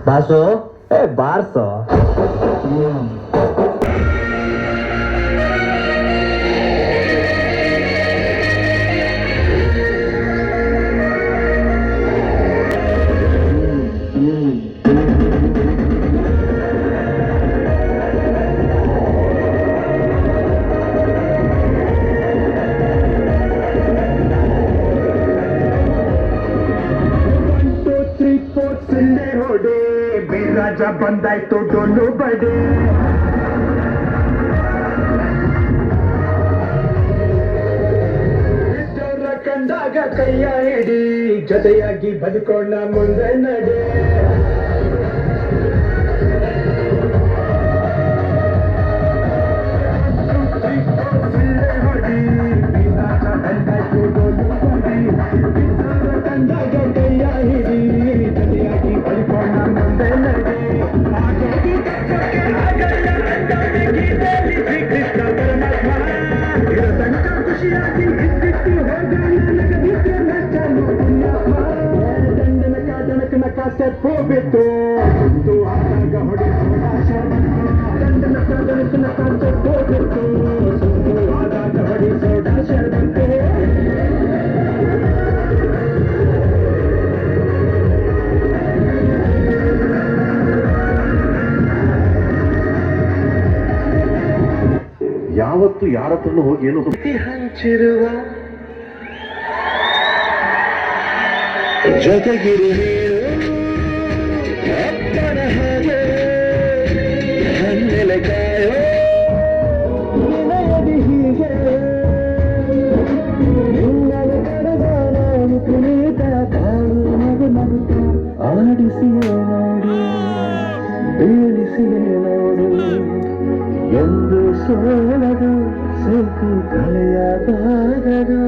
Boss bars. ಬಿರಾಜ ಬಂದಾಯ್ತು ಡೊಳ್ಳು ಬಡೆ. ಕಂಡಾಗ ಕೈಯ ಹಿಡಿ, ಜೊತೆಯಾಗಿ ಬದುಕೋಣ ಮುಂದೆ ನಡೆ. ಕಂಡಾಗ ಕೈಯ ಹಿಡಿ, ಜೊತೆಯಾಗಿ ಬದುಕೋಣ ಮುಂದೆ ನಡೆ. ಕೃಷ್ಣ ಪರಮಾತ್ಮ ತನಕ ಖುಷಿಯಾಗಿ ಇದ್ದಿತ್ತು ದಂಡನಕ ಜನಕನಕ ಸೆಪ್ಪು ಬಿತ್ತು ಆದಾಗ ಹೊಡಿಸೋ ದಂಡನಕ ಜನಕನಕ ಸೆಪ್ಪು ಬಿತ್ತು ಆದಾಗ ಹೊಡಿಸೋ ಶರ್ಬಂತೆ. ಯಾವತ್ತು ಯಾರ ಹತ್ರನೂ ಹೋಗಿ ಏನು ಹಂಚಿರುವ ಜೊತೆಗಿರು ಅಪ್ಪನ ಹಾಗೆ ಹನ್ನೆಲೆ ಕಾಯೋ ನಿನಯದಿ ಹೀಗೆ ನಿನ್ನದ ಕಡೆದ ನಾನು ಕುಣಿತ ತಾಳು ನಗು ನಗುತ್ತ ಆಡಿಸಿಯೇ ನೋಡು ಬೀಳಿಸಿಯೇ ನೋಡು ಎಂದು ಸೋಲದು ಸೋತು ಕಳೆಯಬಾರದು.